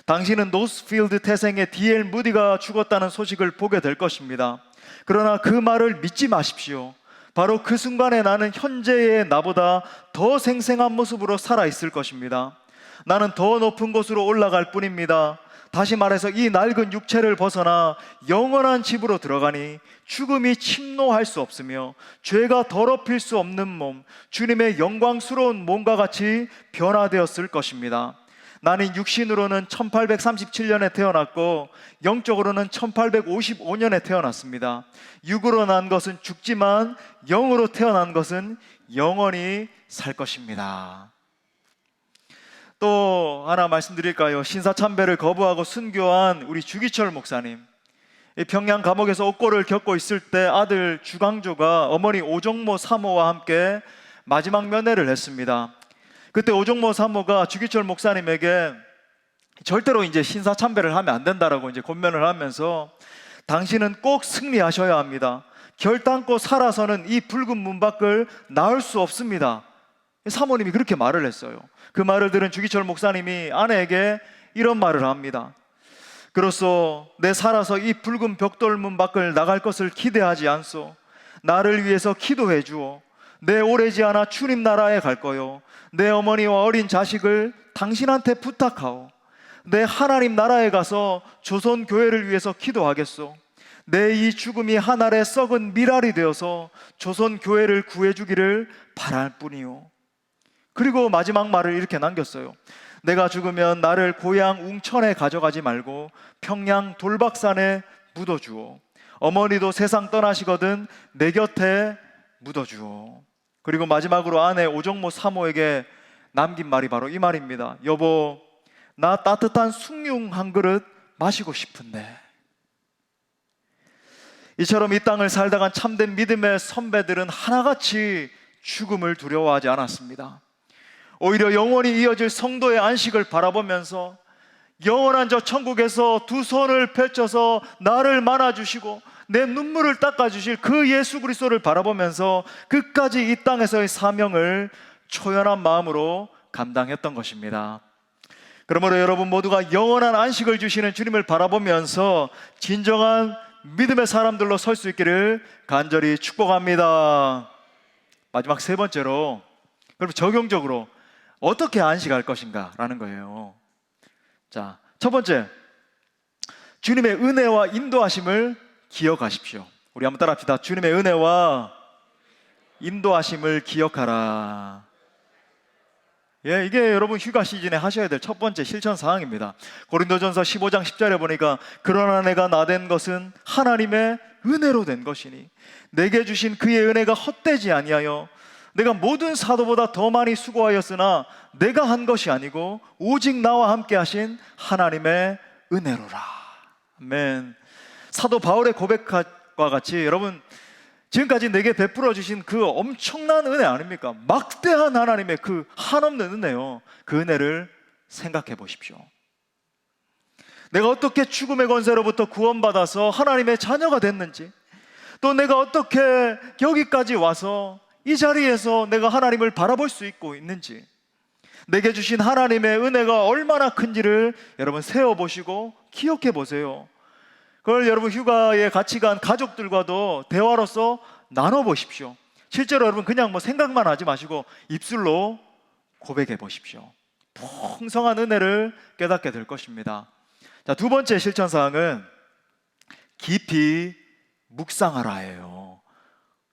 당신은 노스필드 태생의 D.L. 무디가 죽었다는 소식을 보게 될 것입니다. 그러나 그 말을 믿지 마십시오. 바로 그 순간에 나는 현재의 나보다 더 생생한 모습으로 살아있을 것입니다. 나는 더 높은 곳으로 올라갈 뿐입니다. 다시 말해서 이 낡은 육체를 벗어나 영원한 집으로 들어가니 죽음이 침노할 수 없으며 죄가 더럽힐 수 없는 몸, 주님의 영광스러운 몸과 같이 변화되었을 것입니다. 나는 육신으로는 1837년에 태어났고 영적으로는 1855년에 태어났습니다. 육으로 난 것은 죽지만 영으로 태어난 것은 영원히 살 것입니다. 또 하나 말씀드릴까요? 신사참배를 거부하고 순교한 우리 주기철 목사님, 평양 감옥에서 옥고를 겪고 있을 때 아들 주강조가 어머니 오정모 사모와 함께 마지막 면회를 했습니다. 그때 오정모 사모가 주기철 목사님에게 절대로 이제 신사참배를 하면 안 된다라고 이제 권면을 하면서 당신은 꼭 승리하셔야 합니다. 결단코 살아서는 이 붉은 문 밖을 나올 수 없습니다. 사모님이 그렇게 말을 했어요. 그 말을 들은 주기철 목사님이 아내에게 이런 말을 합니다. 그로써 내 살아서 이 붉은 벽돌문 밖을 나갈 것을 기대하지 않소. 나를 위해서 기도해 주오. 내 오래지 않아 주님 나라에 갈 거요. 내 어머니와 어린 자식을 당신한테 부탁하오. 내 하나님 나라에 가서 조선 교회를 위해서 기도하겠소. 내 이 죽음이 하늘에 썩은 미랄이 되어서 조선 교회를 구해주기를 바랄 뿐이요. 그리고 마지막 말을 이렇게 남겼어요. 내가 죽으면 나를 고향 웅천에 가져가지 말고 평양 돌박산에 묻어주오. 어머니도 세상 떠나시거든 내 곁에 묻어주오. 그리고 마지막으로 아내 오정모 사모에게 남긴 말이 바로 이 말입니다. 여보, 나 따뜻한 숭늉 한 그릇 마시고 싶은데. 이처럼 이 땅을 살다간 참된 믿음의 선배들은 하나같이 죽음을 두려워하지 않았습니다. 오히려 영원히 이어질 성도의 안식을 바라보면서 영원한 저 천국에서 두 손을 펼쳐서 나를 만나주시고 내 눈물을 닦아주실 그 예수 그리스도를 바라보면서 끝까지 이 땅에서의 사명을 초연한 마음으로 감당했던 것입니다. 그러므로 여러분 모두가 영원한 안식을 주시는 주님을 바라보면서 진정한 믿음의 사람들로 설 수 있기를 간절히 축복합니다. 마지막 세 번째로, 그럼 적용적으로 어떻게 안식할 것인가 라는 거예요. 자, 첫 번째, 주님의 은혜와 인도하심을 기억하십시오. 우리 한번 따라 합시다. 주님의 은혜와 인도하심을 기억하라. 예, 이게 여러분 휴가 시즌에 하셔야 될 첫 번째 실천 사항입니다. 고린도전서 15장 10절에 보니까 그러나 내가 나된 것은 하나님의 은혜로 된 것이니 내게 주신 그의 은혜가 헛되지 아니하여 내가 모든 사도보다 더 많이 수고하였으나 내가 한 것이 아니고 오직 나와 함께 하신 하나님의 은혜로라. 아멘. 사도 바울의 고백과 같이 여러분 지금까지 내게 베풀어 주신 그 엄청난 은혜 아닙니까? 막대한 하나님의 그 한없는 은혜요. 그 은혜를 생각해 보십시오. 내가 어떻게 죽음의 권세로부터 구원받아서 하나님의 자녀가 됐는지, 또 내가 어떻게 여기까지 와서 이 자리에서 내가 하나님을 바라볼 수 있고 있는지, 내게 주신 하나님의 은혜가 얼마나 큰지를 여러분 세어보시고 기억해 보세요. 그걸 여러분 휴가에 같이 간 가족들과도 대화로서 나눠보십시오. 실제로 여러분 그냥 생각만 하지 마시고 입술로 고백해 보십시오. 풍성한 은혜를 깨닫게 될 것입니다. 자, 두 번째 실천사항은 깊이 묵상하라예요.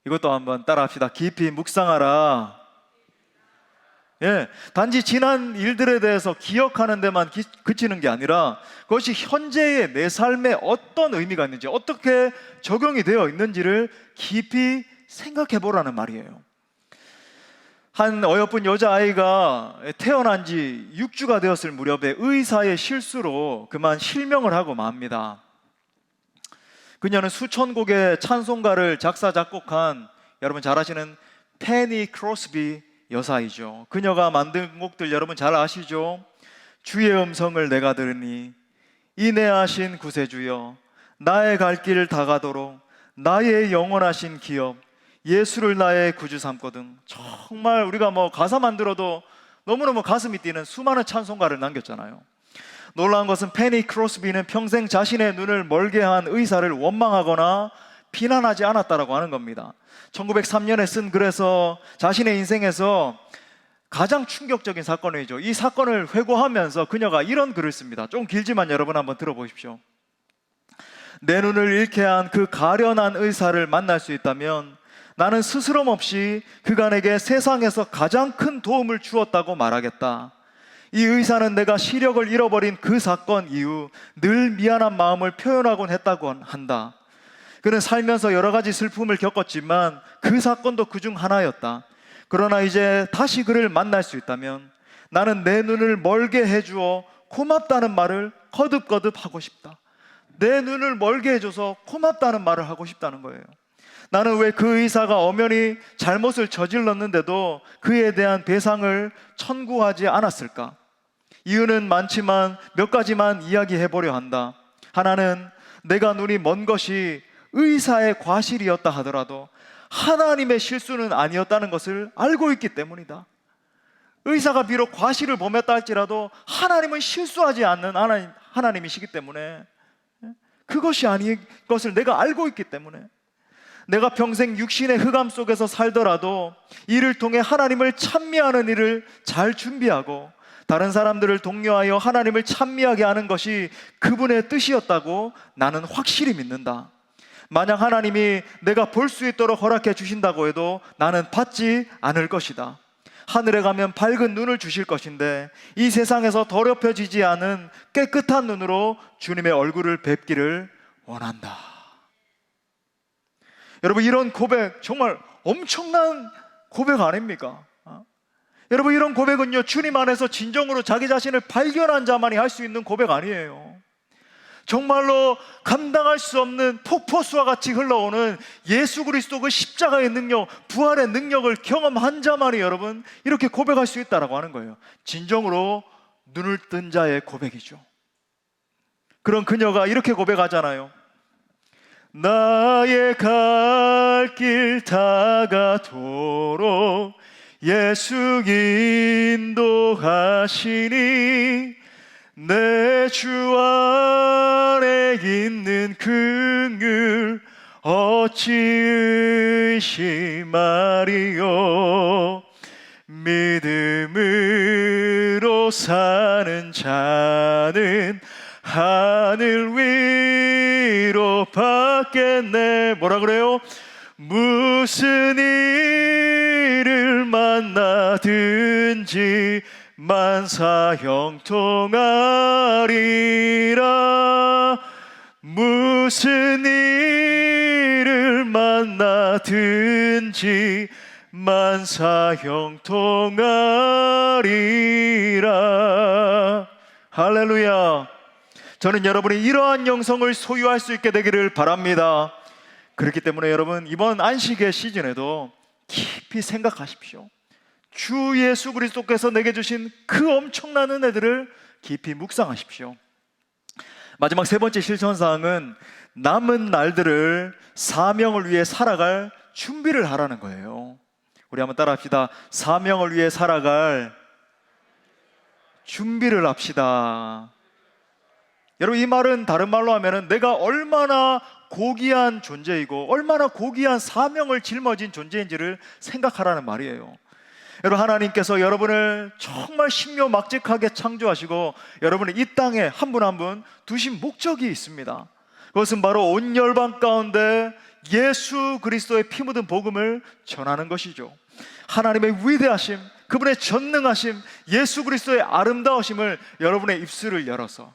이것도 한번 따라 합시다. 깊이 묵상하라. 단지 지난 일들에 대해서 기억하는 데만 그치는 게 아니라 그것이 현재의 내 삶에 어떤 의미가 있는지, 어떻게 적용이 되어 있는지를 깊이 생각해 보라는 말이에요. 한 어여쁜 여자아이가 태어난 지 6주가 되었을 무렵에 의사의 실수로 그만 실명을 하고 맙니다. 그녀는 수천 곡의 찬송가를 작사 작곡한 여러분 잘 아시는 페니 크로스비 여사이죠. 그녀가 만든 곡들 여러분 잘 아시죠? 주의 음성을 내가 들으니 인내하신 구세주여, 나의 갈 길 다가도록 나의 영원하신 기업, 예수를 나의 구주 삼거든. 정말 우리가 가사만 들어도 너무너무 가슴이 뛰는 수많은 찬송가를 남겼잖아요. 놀라운 것은 페니 크로스비는 평생 자신의 눈을 멀게 한 의사를 원망하거나 비난하지 않았다라고 하는 겁니다. 1903년에 쓴 글에서 자신의 인생에서 가장 충격적인 사건이죠. 이 사건을 회고하면서 그녀가 이런 글을 씁니다. 좀 길지만 여러분 한번 들어보십시오. 내 눈을 잃게 한 그 가련한 의사를 만날 수 있다면 나는 스스럼 없이 그간에게 세상에서 가장 큰 도움을 주었다고 말하겠다. 이 의사는 내가 시력을 잃어버린 그 사건 이후 늘 미안한 마음을 표현하곤 했다고 한다. 그는 살면서 여러 가지 슬픔을 겪었지만 그 사건도 그중 하나였다. 그러나 이제 다시 그를 만날 수 있다면 나는 내 눈을 멀게 해주어 고맙다는 말을 거듭거듭 하고 싶다. 내 눈을 멀게 해줘서 고맙다는 말을 하고 싶다는 거예요. 나는 왜 그 의사가 엄연히 잘못을 저질렀는데도 그에 대한 배상을 청구하지 않았을까? 이유는 많지만 몇 가지만 이야기해 보려 한다. 하나는 내가 눈이 먼 것이 의사의 과실이었다 하더라도 하나님의 실수는 아니었다는 것을 알고 있기 때문이다. 의사가 비록 과실을 범했다 할지라도 하나님은 실수하지 않는 하나님이시기 때문에, 그것이 아닌 것을 내가 알고 있기 때문에, 내가 평생 육신의 흑암 속에서 살더라도 이를 통해 하나님을 찬미하는 일을 잘 준비하고 다른 사람들을 독려하여 하나님을 찬미하게 하는 것이 그분의 뜻이었다고 나는 확실히 믿는다. 만약 하나님이 내가 볼 수 있도록 허락해 주신다고 해도 나는 받지 않을 것이다. 하늘에 가면 밝은 눈을 주실 것인데 이 세상에서 더럽혀지지 않은 깨끗한 눈으로 주님의 얼굴을 뵙기를 원한다. 여러분, 이런 고백 정말 엄청난 고백 아닙니까? 여러분, 이런 고백은요, 주님 안에서 진정으로 자기 자신을 발견한 자만이 할 수 있는 고백 아니에요. 정말로 감당할 수 없는 폭포수와 같이 흘러오는 예수 그리스도 그 십자가의 능력, 부활의 능력을 경험한 자만이 여러분 이렇게 고백할 수 있다라고 하는 거예요. 진정으로 눈을 뜬 자의 고백이죠. 그런 그녀가 이렇게 고백하잖아요. 나의 갈 길 다가도록 예수 인도하시니 내 주 안에 있는 긍휼 어찌 의심하리요. 믿음으로 사는 자는 하늘 위로 받겠네. 뭐라 그래요? 무슨 일을 만나든지 만사 형통하리라. 무슨 일을 만나든지 만사 형통하리라. 할렐루야. 저는 여러분이 이러한 영성을 소유할 수 있게 되기를 바랍니다. 그렇기 때문에 여러분, 이번 안식의 시즌에도 깊이 생각하십시오. 주 예수 그리스도께서 내게 주신 그 엄청난 은혜들을 깊이 묵상하십시오. 마지막 세 번째 실천사항은 남은 날들을 사명을 위해 살아갈 준비를 하라는 거예요. 우리 한번 따라 합시다. 사명을 위해 살아갈 준비를 합시다. 여러분, 이 말은 다른 말로 하면은 내가 얼마나 고귀한 존재이고 얼마나 고귀한 사명을 짊어진 존재인지를 생각하라는 말이에요. 여러분, 하나님께서 여러분을 정말 신묘막직하게 창조하시고 여러분을 이 땅에 한 분 한 분 두신 목적이 있습니다. 그것은 바로 온 열방 가운데 예수 그리스도의 피 묻은 복음을 전하는 것이죠. 하나님의 위대하심, 그분의 전능하심, 예수 그리스도의 아름다우심을 여러분의 입술을 열어서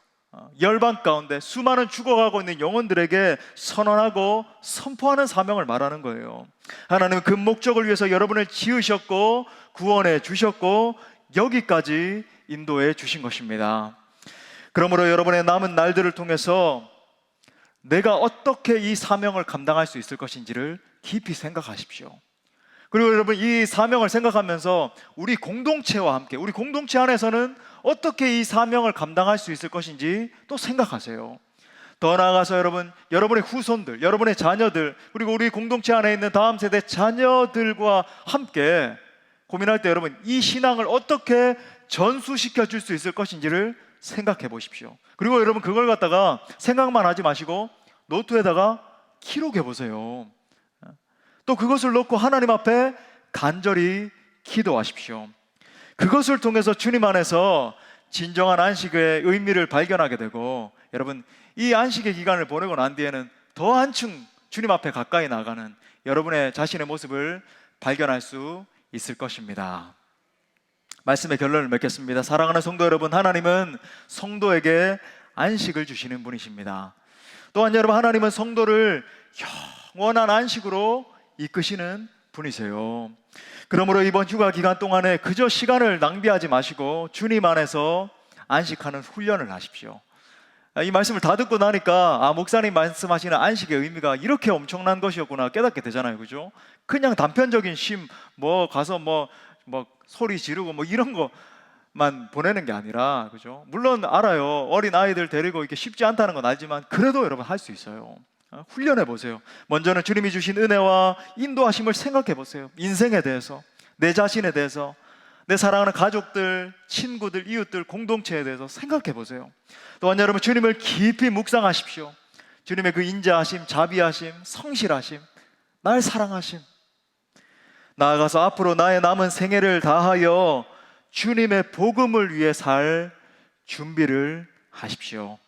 열방 가운데 수많은 죽어가고 있는 영혼들에게 선언하고 선포하는 사명을 말하는 거예요. 하나님은 그 목적을 위해서 여러분을 지으셨고 구원해 주셨고 여기까지 인도해 주신 것입니다. 그러므로 여러분의 남은 날들을 통해서 내가 어떻게 이 사명을 감당할 수 있을 것인지를 깊이 생각하십시오. 그리고 여러분, 이 사명을 생각하면서 우리 공동체와 함께, 우리 공동체 안에서는 어떻게 이 사명을 감당할 수 있을 것인지 또 생각하세요. 더 나아가서 여러분의 후손들, 여러분의 자녀들, 그리고 우리 공동체 안에 있는 다음 세대 자녀들과 함께 고민할 때 여러분, 이 신앙을 어떻게 전수시켜 줄 수 있을 것인지를 생각해 보십시오. 그리고 여러분, 그걸 갖다가 생각만 하지 마시고 노트에다가 기록해 보세요. 또 그것을 놓고 하나님 앞에 간절히 기도하십시오. 그것을 통해서 주님 안에서 진정한 안식의 의미를 발견하게 되고, 여러분, 이 안식의 기간을 보내고 난 뒤에는 더 한층 주님 앞에 가까이 나가는 여러분의 자신의 모습을 발견할 수 있을 것입니다. 말씀의 결론을 맺겠습니다. 사랑하는 성도 여러분, 하나님은 성도에게 안식을 주시는 분이십니다. 또한 여러분, 하나님은 성도를 영원한 안식으로 이끄시는 분이세요. 그러므로 이번 휴가 기간 동안에 그저 시간을 낭비하지 마시고 주님 안에서 안식하는 훈련을 하십시오. 이 말씀을 다 듣고 나니까 목사님 말씀하시는 안식의 의미가 이렇게 엄청난 것이었구나 깨닫게 되잖아요. 그죠? 그냥 단편적인 쉼, 가서 소리 지르고 이런 거만 보내는 게 아니라, 그죠? 물론 알아요. 어린 아이들 데리고 이렇게 쉽지 않다는 건 알지만 그래도 여러분 할 수 있어요. 훈련해 보세요. 먼저는 주님이 주신 은혜와 인도하심을 생각해 보세요. 인생에 대해서, 내 자신에 대해서, 내 사랑하는 가족들, 친구들, 이웃들, 공동체에 대해서 생각해 보세요. 또한 여러분, 주님을 깊이 묵상하십시오. 주님의 그 인자하심, 자비하심, 성실하심, 날 사랑하심. 나아가서 앞으로 나의 남은 생애를 다하여 주님의 복음을 위해 살 준비를 하십시오.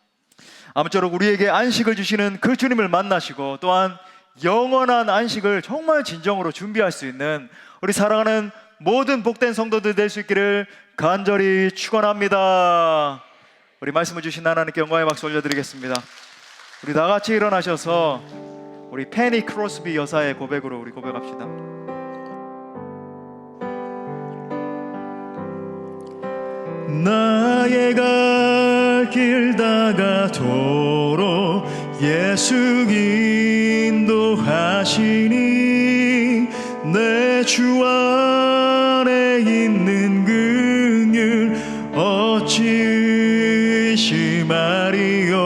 아무쪼록 우리에게 안식을 주시는 그 주님을 만나시고 또한 영원한 안식을 정말 진정으로 준비할 수 있는 우리 사랑하는 모든 복된 성도들 될 수 있기를 간절히 축원합니다. 우리 말씀을 주신 하나님께 영광의 박수 올려드리겠습니다. 우리 다 같이 일어나셔서 우리 페니 크로스비 여사의 고백으로 우리 고백합시다. 나의 갈 길 다가도록 예수 인도하시니 내 주 안에 있는 긍휼 어찌 의심하리요.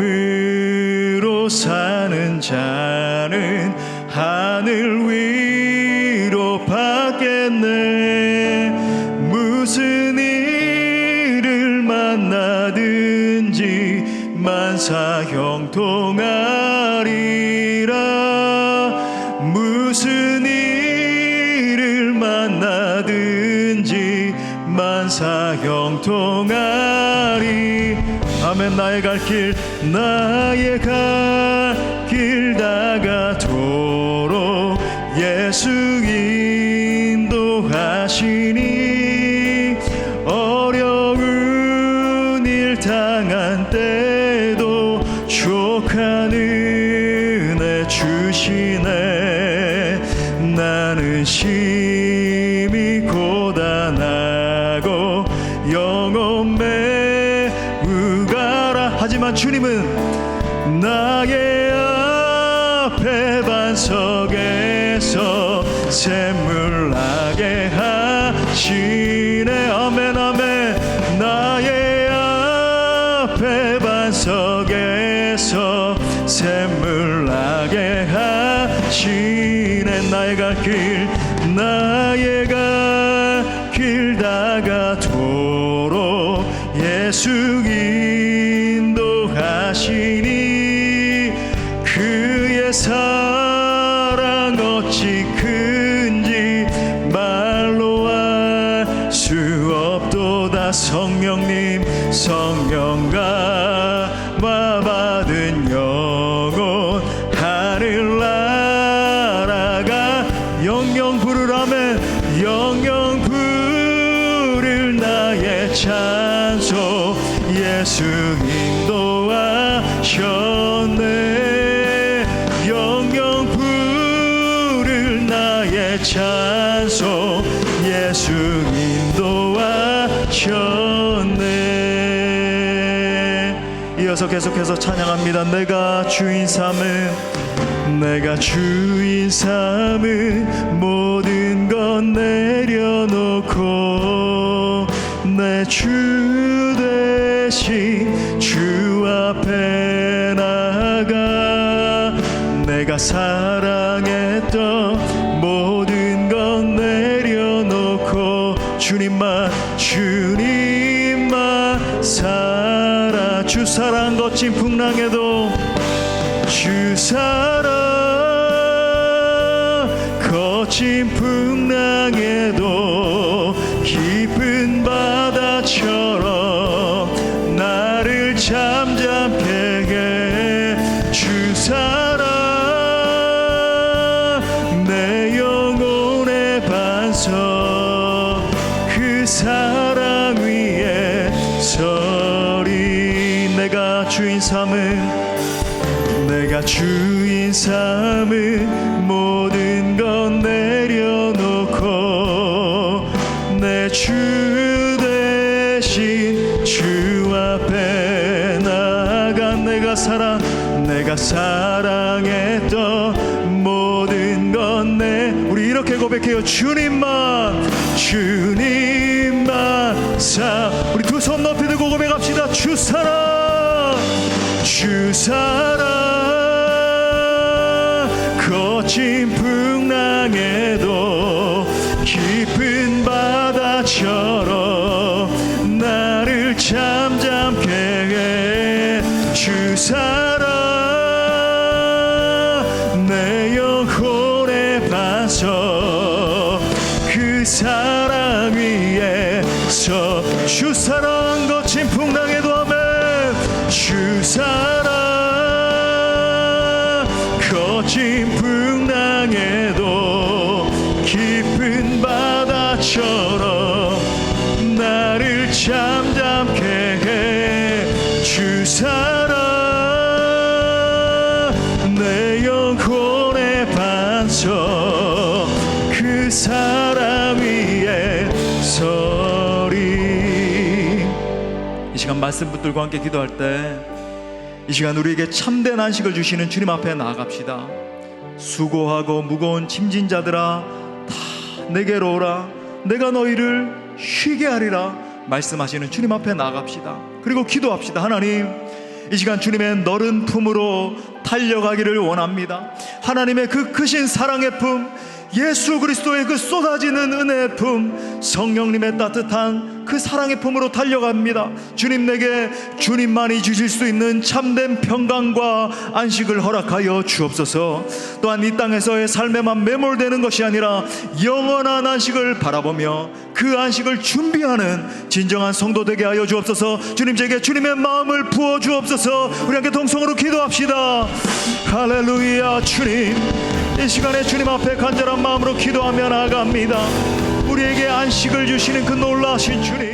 믿음으로 사는 자는 하늘 위로 받겠네. 무슨 일을 만나든지 만사형통하리라. 무슨 일을 만나든지 만사형통하리. 아멘. 나의 갈 길 다가도록 예수 인도하시니 어려운 일 당한 때도 족한 은혜 주시네. 나는 심히 고단하고 영혼 매우 가라. 하지만 주님은 나의 앞에 반석에서 샘물 나게 하시네. 아멘 아멘. 나의 예수 인도하시니 그의 사랑 어찌 큰지 말로 할 수 없도다. 성령님 성령감화 받은 영혼 하늘나라가 영영 부르라면 영영 부를 나의 찬송. 예수 인도하셨네. 영영 부를 나의 찬송. 예수 인도하셨네. 이어서 계속해서 찬양합니다. 내가 주인 삼은 내가 주인 삼은 모든 건 내려놓고 내 주 대신 주 앞에 나가 내가 사랑했던 모든 건 내려놓고 주님만 살아. 주 사랑 거친 풍랑에도 주 사랑 거친 풍랑에도 깊은 바다처럼 나를 잠잠케 해. 주 사랑 내 영혼의 반석 그 사랑 위에 서리. 내가 주인 삼은 모든 건 내려놓고 내 주 대신 주 앞에 나가 내가 사랑했던 모든 건 우리 이렇게 고백해요. 주님만 우리 두 손 높이 들고 고백합시다. 주 사랑 거친 풍랑에도 깊은 바다처럼 나를 잠잠케 해. 주 사랑 내 영혼의 반석 그 사랑 위에서 주 사랑 거친 풍랑에도 아멘. 주 사랑 거친 풍랑에도 깊은 바다처럼 나를 잠잠케 해. 주 사랑 내 영혼의 반석 그 사랑 위에 서리. 이 시간 말씀 붙들고 함께 기도할 때 이 시간 우리에게 참된 안식을 주시는 주님 앞에 나아갑시다. 수고하고 무거운 짐진 자들아 다 내게로 오라 내가 너희를 쉬게 하리라 말씀하시는 주님 앞에 나아갑시다. 그리고 기도합시다. 하나님 이 시간 주님의 너른 품으로 달려가기를 원합니다. 하나님의 그 크신 사랑의 품 예수 그리스도의 그 쏟아지는 은혜의 품 성령님의 따뜻한 그 사랑의 품으로 달려갑니다. 주님 내게 주님만이 주실 수 있는 참된 평강과 안식을 허락하여 주옵소서. 또한 이 땅에서의 삶에만 매몰되는 것이 아니라 영원한 안식을 바라보며 그 안식을 준비하는 진정한 성도 되게 하여 주옵소서. 주님 제게 주님의 마음을 부어 주옵소서. 우리 함께 동성으로 기도합시다. 할렐루야. 주님 이 시간에 주님 앞에 간절한 마음으로 기도하며 나아갑니다. 우리에게 안식을 주시는 그 놀라신 주님